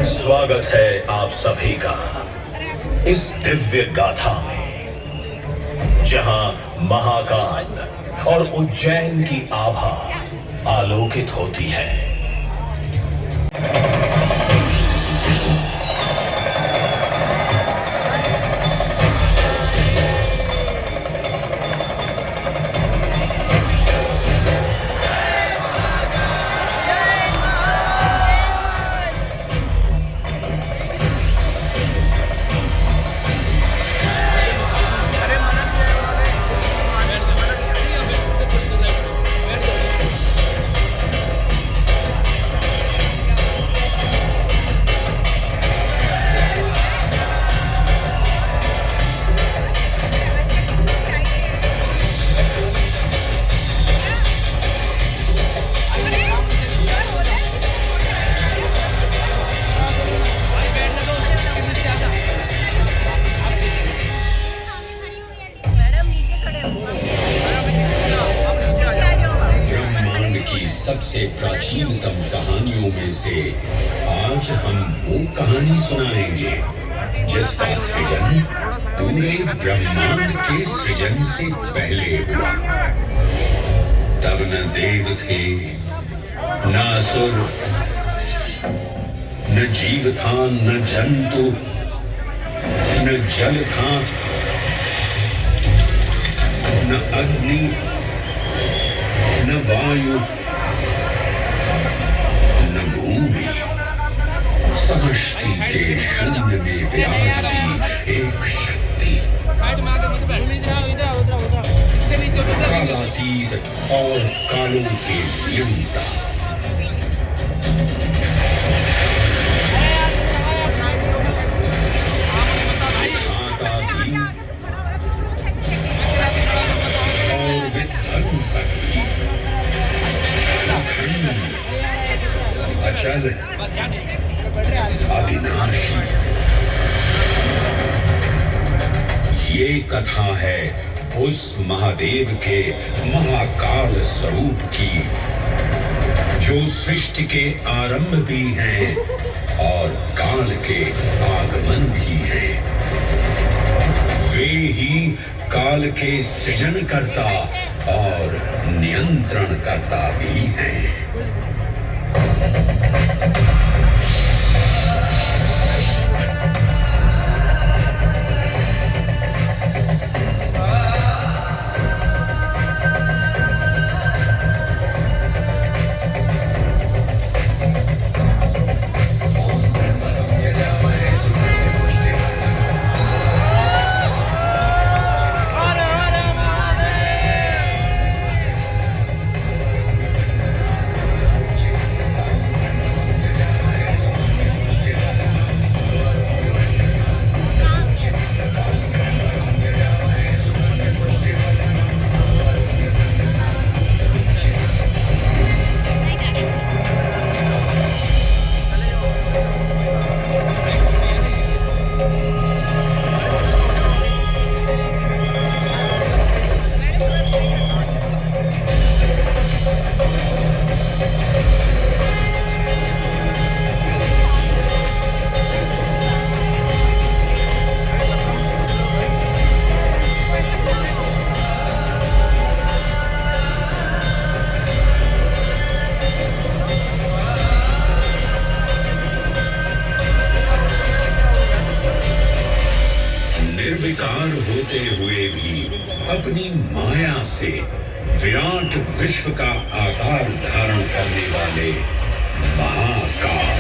स्वागत है आप सभी का इस दिव्य गाथा में, जहां महाकाल और उज्जैन की आभा आलोकित होती है। सबसे प्राचीनतम कहानियों में से आज हम वो कहानी सुनाएंगे जिसका सृजन पूरे ब्रह्मांड के सृजन से पहले हुआ। तब न देव थे, न असुर, न जीव था, न जंतु, न जल था, न अग्नि, न वायु, समष्टि के शून्य में विराजती एक शक्ति, कालातीत और कालों के नियंता। विधाता भी और विध्वंसक भी, अखंड, अचल, अविनाशी। ये कथा है उस महादेव के महाकाल स्वरूप की, जो सृष्टि के आरंभ भी हैं और काल के आगमन भी हैं। वे ही काल के सृजन करता और नियंत्रण करता भी हैं। निर्विकार होते हुए भी अपनी माया से विराट विश्व का आकार धारण करने वाले महाकाल,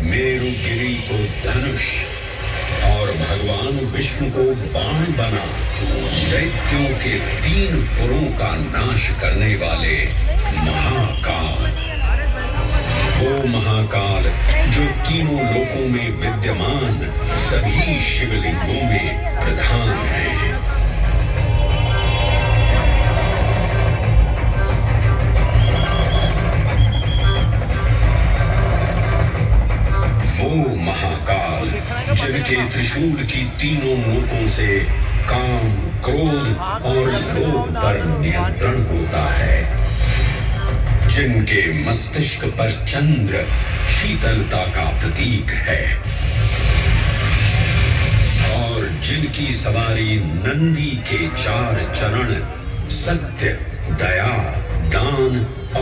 मेरुगिरी को धनुष और भगवान विष्णु को बाण बना दैत्यों के 3 पुरों का नाश करने वाले महाकाल, वो महाकाल जो तीनों लोकों में विद्यमान सभी शिवलिंगों में प्रधान है। वो महाकाल जिनके त्रिशूल की तीनों नोकों से काम, क्रोध और लोभ पर नियंत्रण होता है, जिनके मस्तिष्क पर चंद्र शीतलता का प्रतीक है और जिनकी सवारी नंदी के 4 चरण सत्य, दया, दान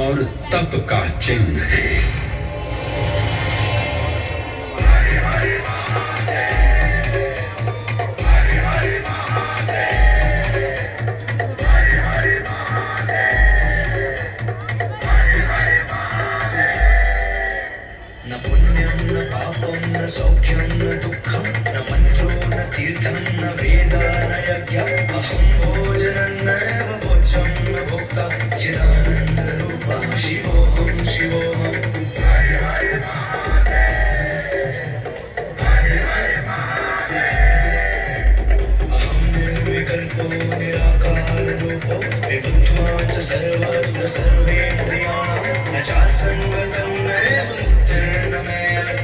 और तप का चिन्ह है। न पुण्यं न पापं न सौख्यं न दुःखं न मन्त्रो न तीर्थं न वेदा न यज्ञम् अहं भोजनं नैव भोज्यं न भोक्ता चिदानन्दरूपः शिवोऽहं शिवोऽहम् अहं निर्विकल्पो निराकाररूपो विभुत्वां च सर्वत्र सर्वेन्द्रियाणां न चासङ्गतं नैव मुक्तेन मे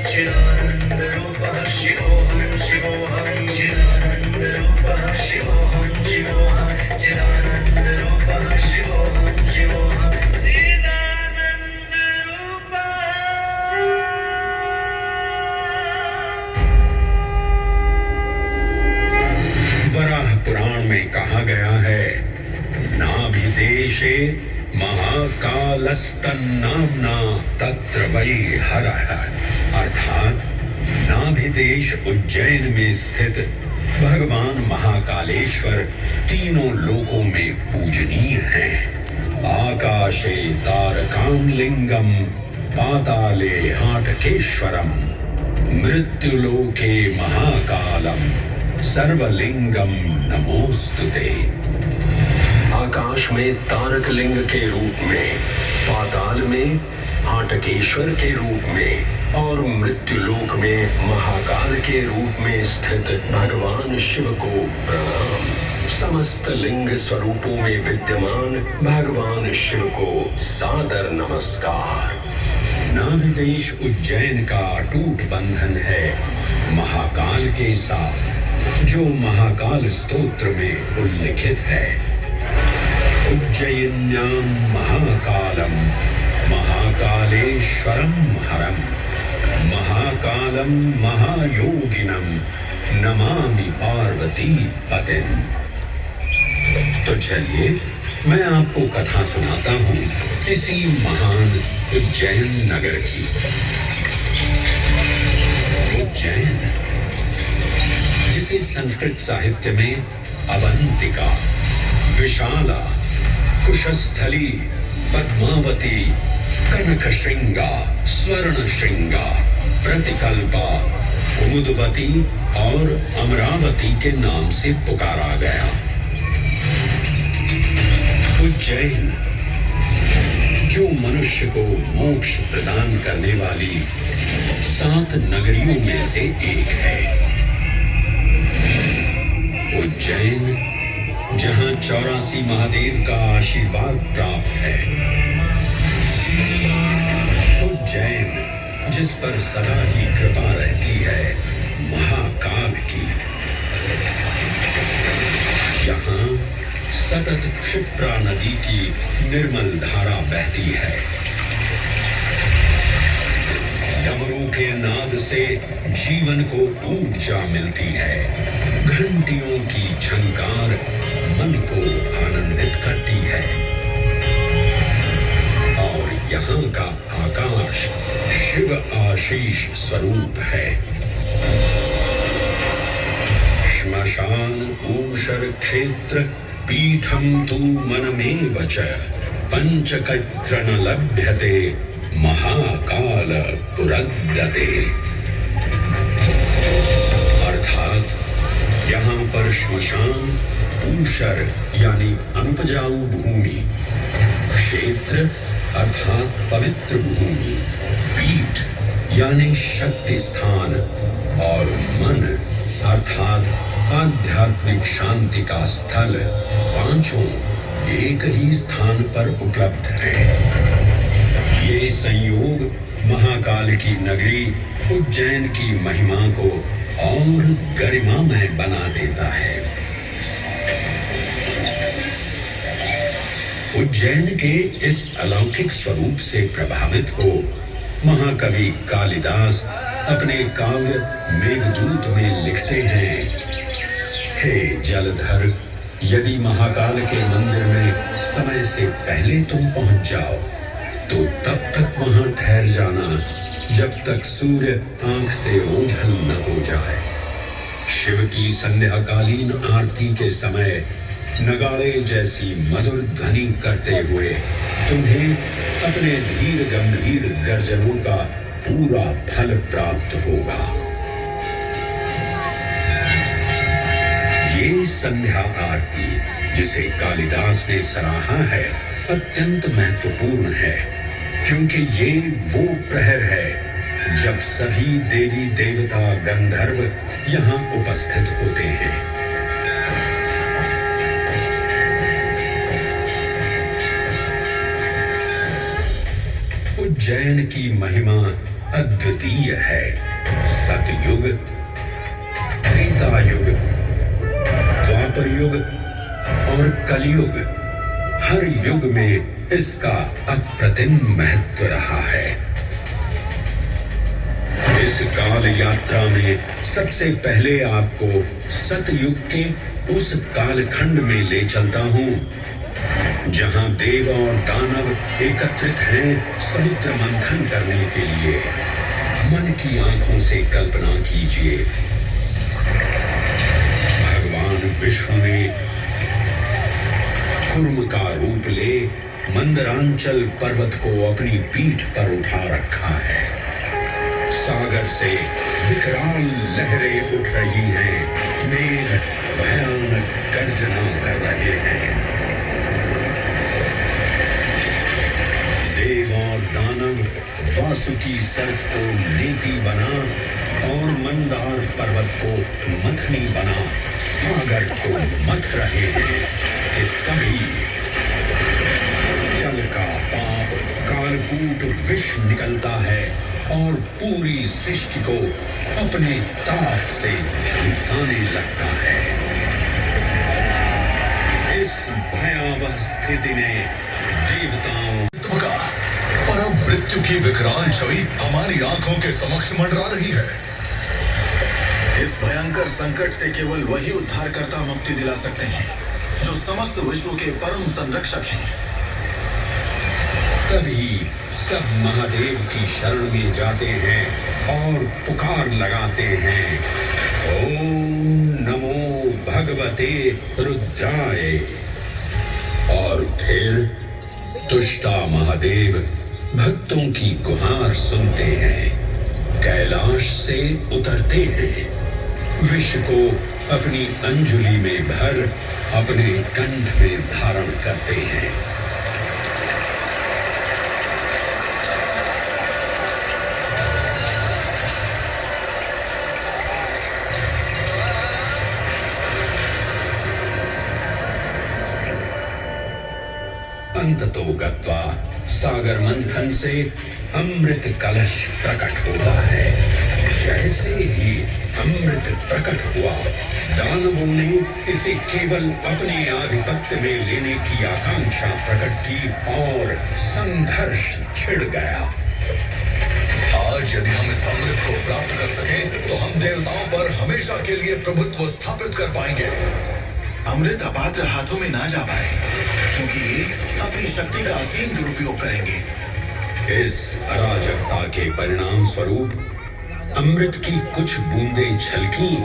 चिदानन्दरूपः शिवोऽहं शिवोऽहं चिदानन्दरूपः शिवोऽहं शिवोऽहं चिदानन्दरूपः शिवोऽहं शिवोऽहं वराह पुराण में कहा गया है, नाभिदेशे महाकालस्तन्नाम्ना तत्र वै हरः, अर्थात नाभिदेश उज्जैन में स्थित भगवान महाकालेश्वर तीनों लोकों में पूजनीय हैं। आकाशे तारकां लिंगम पाताले हाटकेश्वरम मृत्युलोके महाकालम सर्वलिंगम नमोस्तुते। आकाश में तारक लिंग के रूप में, पाताल में हाटकेश्वर के रूप में और मृत्युलोक में महाकाल के रूप में स्थित भगवान शिव को प्रणाम। समस्त लिंग स्वरूपों में विद्यमान भगवान शिव को सादर नमस्कार। नाभिदेश उज्जैन का अटूट बंधन है महाकाल के साथ, जो महाकाल स्तोत्र में उल्लिखित है। उज्जयिन्यां महाकालम महाकालेश्वरम हरम महाकालम महायोगिनम नमामि पार्वती पतिं। तो चलिए मैं आपको कथा सुनाता हूँ इसी महान उज्जैन नगर की। उज्जैन, जिसे संस्कृत साहित्य में अवंतिका, विशाला, कुशस्थली, पद्मावती, कनकश्रृंगा, स्वर्णश्रृंगा, प्रतिकल्पा, कुमुदवती और अमरावती के नाम से पुकारा गया। उज्जैन, जो मनुष्य को मोक्ष प्रदान करने वाली 7 नगरियों में से एक है। उज्जैन, जहां 84 महादेव का आशीर्वाद प्राप्त है। उज्जैन, जिस पर सदा ही कृपा रहती है महाकाल की। यहाँ सतत क्षिप्रा नदी की निर्मल धारा बहती है। डमरू के नाद से जीवन को ऊर्जा मिलती है। घंटियों की झंकार मन को आनंदित करती है और यहाँ का आकाश शिव आशीष स्वरूप है। श्मशान ऊषर क्षेत्र पीठम तु मनमेव च पंचकत्र न लभ्यते महाकाल पुरद्दते। अर्थात यहाँ पर श्मशान, ऊषर यानी अनुपजाऊ भूमि, क्षेत्र अर्थात पवित्र भूमि, पीठ यानी शक्ति स्थान और मन अर्थात आध्यात्मिक शांति का स्थल, पांचों एक ही स्थान पर उपलब्ध है। ये संयोग महाकाल की नगरी उज्जैन की महिमा को और गरिमामय बना देता है। उज्जैन के इस अलौकिक स्वरूप से प्रभावित हो महाकवि कालिदास अपने काव्य मेघदूत में लिखते हैं, हे जलधर, यदि महाकाल के मंदिर में समय से पहले तुम पहुंच जाओ तो तब तक वहां ठहर जाना जब तक सूर्य आंख से ओझल न हो जाए। शिव की संध्याकालीन आरती के समय नगाड़े जैसी मधुर ध्वनि करते हुए तुम्हें अपने धीर गंभीर गर्जनों का पूरा फल प्राप्त होगा। ये संध्या आरती जिसे कालिदास ने सराहा है अत्यंत महत्वपूर्ण है, क्योंकि ये वो प्रहर है जब सभी देवी देवता गंधर्व यहाँ उपस्थित होते हैं। उज्जैन की महिमा अद्वितीय है। सतयुग, त्रेता युग, द्वापर युग और कलयुग, हर युग में इसका अप्रतिम महत्व रहा है। इस काल यात्रा में सबसे पहले आपको सतयुग के उस कालखंड में ले चलता हूं जहां देव और दानव एकत्रित हैं समुद्र मंथन करने के लिए। मन की आंखों से कल्पना कीजिए, भगवान विष्णु ने कुर्म का रूप ले मंदरांचल पर्वत को अपनी पीठ पर उठा रखा है। सागर से विकराल लहरें उठ रही हैं, मेघ भयानक गर्जना कर रहे हैं। देव और दानव वासुकी सर्प को नीति बना और मंदार पर्वत को मथनी बना सागर को मथ रहे हैं कि तभी जल का पाप कालकूट विष निकलता है और पूरी सृष्टि को अपने ताप से झुलसाने लगता है। इस भयावह स्थिति में देवताओं का परम मृत्यु की विकराल छवि हमारी आंखों के समक्ष मंडरा रही है। इस भयंकर संकट से केवल वही उद्धारकर्ता मुक्ति दिला सकते हैं जो समस्त विश्व के परम संरक्षक हैं। तभी सब महादेव की शरण में जाते हैं और पुकार लगाते हैं, ओम नमो भगवते रुद्राय। और फिर तुष्टा महादेव भक्तों की गुहार सुनते हैं, कैलाश से उतरते हैं, विष को अपनी अंजुलि में भर अपने कंठ में धारण करते हैं। अंततो गत्वा सागर मंथन से अमृत कलश प्रकट होता है। जैसे ही अमृत प्रकट हुआ, दानवों ने इसे केवल अपने आधिपत्य में लेने की आकांक्षा प्रकट की और संघर्ष छिड़ गया। आज यदि हम इस अमृत को प्राप्त कर सकें तो हम देवताओं पर हमेशा के लिए प्रभुत्व स्थापित कर पाएंगे। अमृत अपात्र हाथों में ना जा पाए, क्योंकि ये अपनी शक्ति का असीम दुरुपयोग करेंगे। इस अराजकता के परिणाम स्वरूप अमृत की कुछ बूंदें छलकी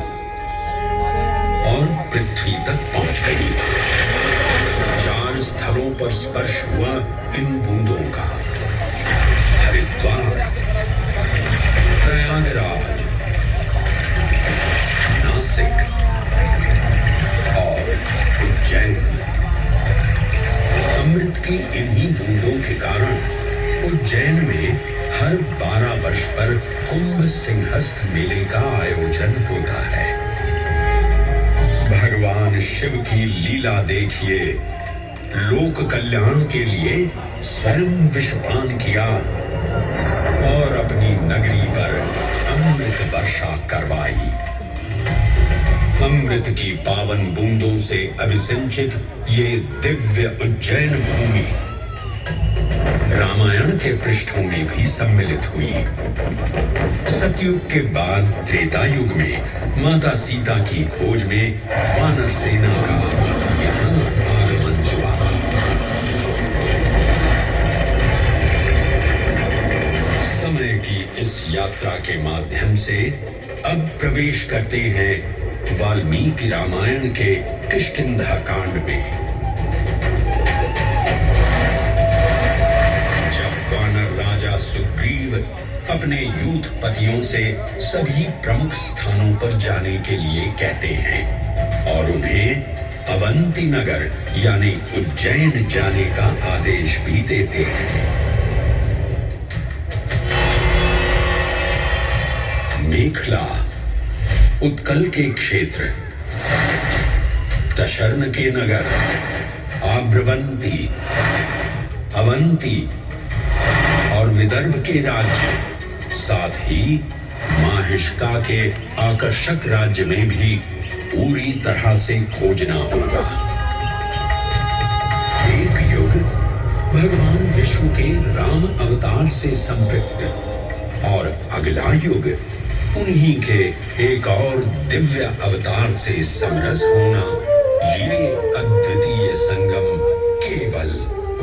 और पृथ्वी तक पहुंच गई। 4 स्थलों पर स्पर्श हुआ इन बूंदों का, हरिद्वार, प्रयागराज, नासिक और उज्जैन। अमृत की इन्हीं बूंदों के कारण उज्जैन में हर 12 वर्ष पर कुंभ सिंहस्थ मेले का आयोजन होता है। भगवान शिव की लीला देखिए, लोक कल्याण के लिए स्वयं विषपान किया और अपनी नगरी पर अमृत वर्षा करवाई। अमृत की पावन बूंदों से अभिसिंचित ये दिव्य उज्जैन भूमि रामायण के पृष्ठों में भी सम्मिलित हुई। सतयुग के बाद त्रेता युग में माता सीता की खोज में वानर सेना का यहाँ आगमन हुआ। समय की इस यात्रा के माध्यम से अब प्रवेश करते हैं वाल्मीकि रामायण के किष्किंधा कांड में। जब वानर राजा सुग्रीव अपने यूथपतियों से सभी प्रमुख स्थानों पर जाने के लिए कहते हैं और उन्हें अवंती नगर यानी उज्जैन जाने का आदेश भी देते हैं। मेखला उत्कल के क्षेत्र, दशर्न के नगर, आब्रवंती, अवंती और विदर्भ के राज्य, साथ ही माहिष्का के आकर्षक राज्य में भी पूरी तरह से खोजना होगा। एक युग भगवान विष्णु के राम अवतार से संपृक्त और अगला युग उन्हीं के एक और दिव्य अवतार से समरस होना, ये अद्वितीय संगम केवल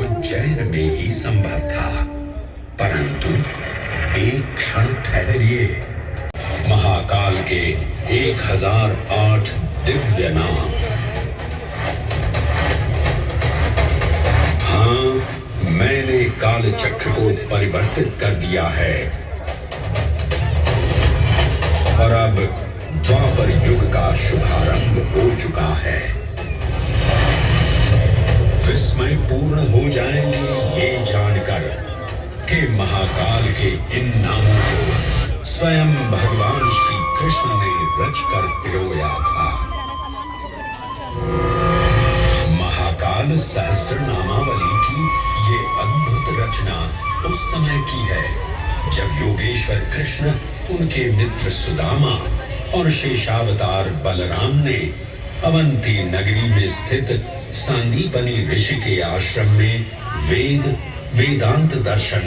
उज्जैन में ही संभव था। परंतु एक क्षण ठहरिए, महाकाल के 1008 दिव्य नाम। हाँ, मैंने काल चक्र को परिवर्तित कर दिया है और अब द्वापर युग का शुभारंभ हो चुका है। विस्मय पूर्ण हो जाएंगे ये जानकर कि महाकाल के इन नामों को स्वयं भगवान श्री कृष्ण ने रचकर पिरोया था। महाकाल सहस्र नामावली की ये अद्भुत रचना उस समय की है जब योगेश्वर कृष्ण, उनके मित्र सुदामा और शेषावतार बलराम ने अवंती नगरी में स्थित सांदीपनी ऋषि के आश्रम में वेदांत दर्शन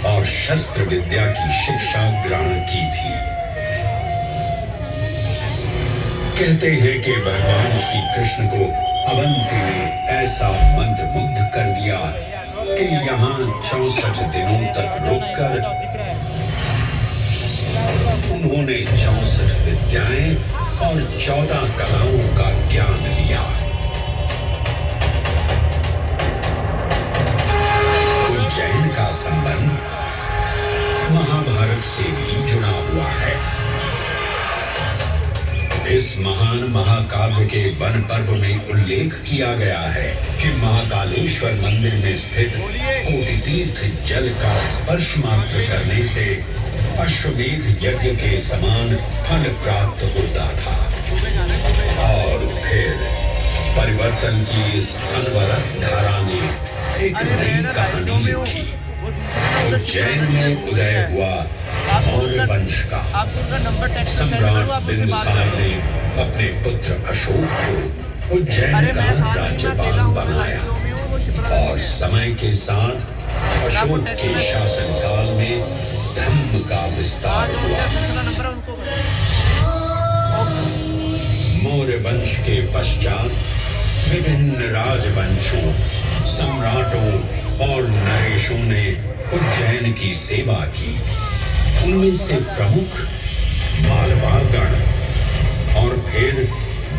और शस्त्र विद्या की शिक्षा ग्रहण की थी। कहते हैं कि भगवान श्री कृष्ण को अवंती ने ऐसा मंत्रमुग्ध कर दिया कि यहाँ 64 दिनों तक रुककर उन्होंने 64 विद्याएं और 14 कलाओं का ज्ञान लिया। उज्जैन का संबंध महाभारत से भी जुड़ा हुआ है। इस महान महाकाव्य के वन पर्व में उल्लेख किया गया है कि महाकालेश्वर मंदिर में स्थित कोटि तीर्थ जल का स्पर्श मात्र करने से अश्वमेध यज्ञ के समान फल प्राप्त होता था। और फिर परिवर्तन की इस अनवरत धारा ने एक नई कहानी लिखी। उज्जैन में उदय हुआ मौर्य वंश का सम्राट बिंदुसार ने अपने पुत्र अशोक को उज्जैन का राज्यपाल बनाया और समय के साथ अशोक के शासनकाल में धर्म का विस्तार हुआ। मौर्य वंश के पश्चात विभिन्न राजवंशों, सम्राटों और नरेशों ने उज्जैन की सेवा की। उनमें से प्रमुख मालवागण और फिर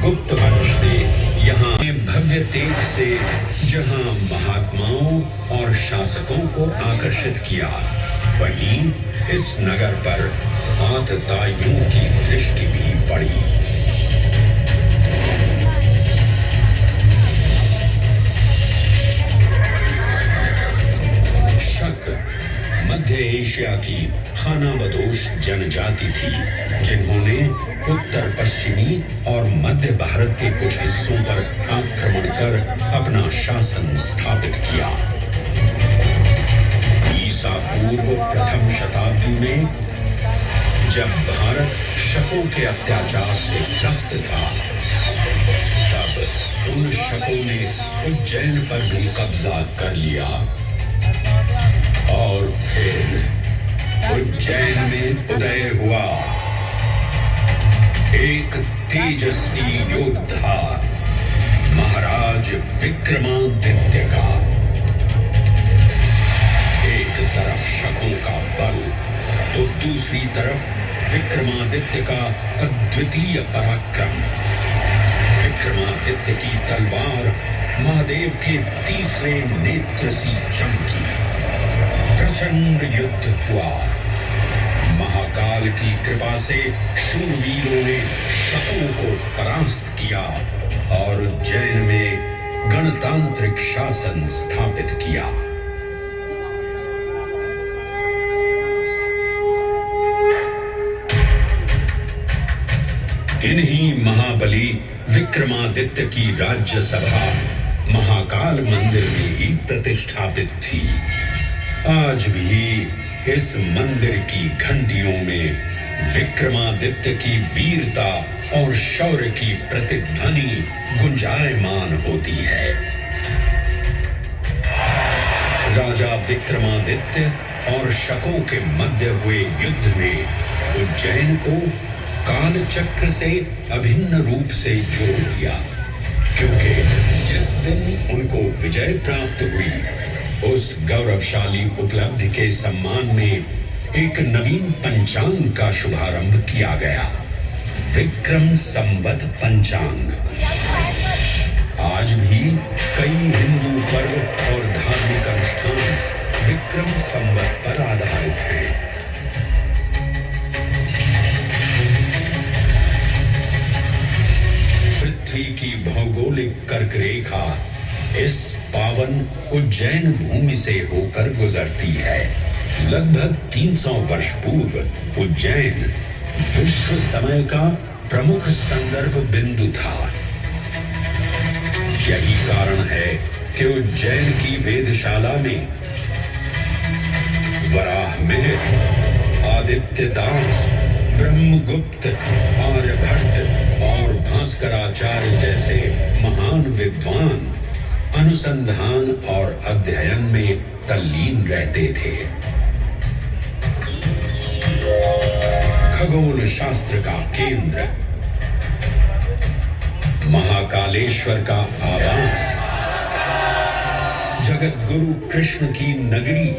गुप्त वंश ने यहाँ भव्य तेज से जहाँ महात्माओं और शासकों को आकर्षित किया, वहीं इस नगर पर आतताइयों की दृष्टि भी पड़ी। मध्य एशिया की खानाबदोश जनजाति थी जिन्होंने उत्तर पश्चिमी और मध्य भारत के कुछ हिस्सों पर आक्रमण कर अपना शासन स्थापित किया। ईसा पूर्व प्रथम शताब्दी में जब भारत शकों के अत्याचार से त्रस्त था, उन शकों ने उज्जैन पर भी कब्जा कर लिया और फिर उज्जैन में उदय हुआ एक तेजस्वी योद्धा महाराज विक्रमादित्य का। एक तरफ शकों का बल तो दूसरी तरफ विक्रमादित्य का अद्वितीय पराक्रम। विक्रमादित्य की तलवार महादेव के तीसरे नेत्र सी चमकी। प्रचंड युद्ध हुआ। महाकाल की कृपा से शूरवीरों ने शकों को परास्त किया और उज्जैन में गणतांत्रिक शासन स्थापित किया। इन्हीं महाबली विक्रमादित्य की राज्यसभा महाकाल मंदिर में ही प्रतिष्ठापित थी। आज भी इस मंदिर की घंटियों में विक्रमादित्य की वीरता और शौर्य की प्रतिध्वनि गुंजायमान होती है। राजा विक्रमादित्य और शकों के मध्य हुए युद्ध ने उज्जैन को काल चक्र से अभिन्न रूप से जोड़ दिया, क्योंकि जिस दिन उनको विजय प्राप्त हुई उस गौरवशाली उपलब्धि के सम्मान में एक नवीन पंचांग का शुभारंभ किया गया, विक्रम संवत पंचांग। आज भी कई हिंदू पर्व और धार्मिक अनुष्ठान विक्रम संवत पर आधारित हैं। पृथ्वी की भौगोलिक कर्क रेखा इस पावन उज्जैन भूमि से होकर गुजरती है। लगभग 300 वर्ष पूर्व उज्जैन विश्व समय का प्रमुख संदर्भ बिंदु था। यही कारण है कि उज्जैन की वेदशाला में वराहमिहिर, आदित्यदास, ब्रह्मगुप्त, आर्यभट्ट और भास्कराचार्य जैसे महान विद्वान अनुसंधान और अध्ययन में तल्लीन रहते थे। खगोल शास्त्र का केंद्र, महाकालेश्वर का आवास, जगत गुरु कृष्ण की नगरी,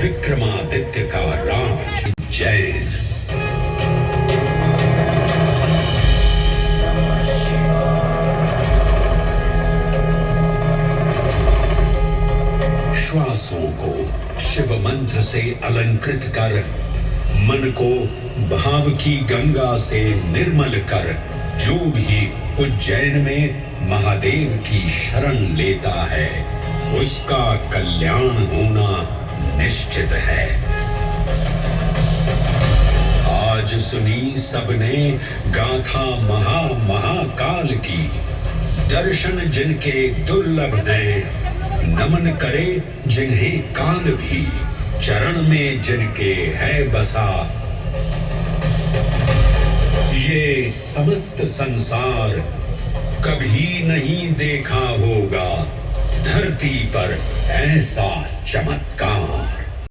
विक्रमादित्य का राज उज्जैन। श्वासों को शिव मंत्र से अलंकृत कर, मन को भाव की गंगा से निर्मल कर, जो भी उज्जैन में महादेव की शरण लेता है उसका कल्याण होना निश्चित है। आज सुनी सबने गाथा महाकाल की, दर्शन जिनके दुर्लभ हैं, नमन करे जिन्हें काल भी, चरण में जिनके है बसा। ये समस्त संसार कभी नहीं देखा होगा धरती पर ऐसा चमत्कार।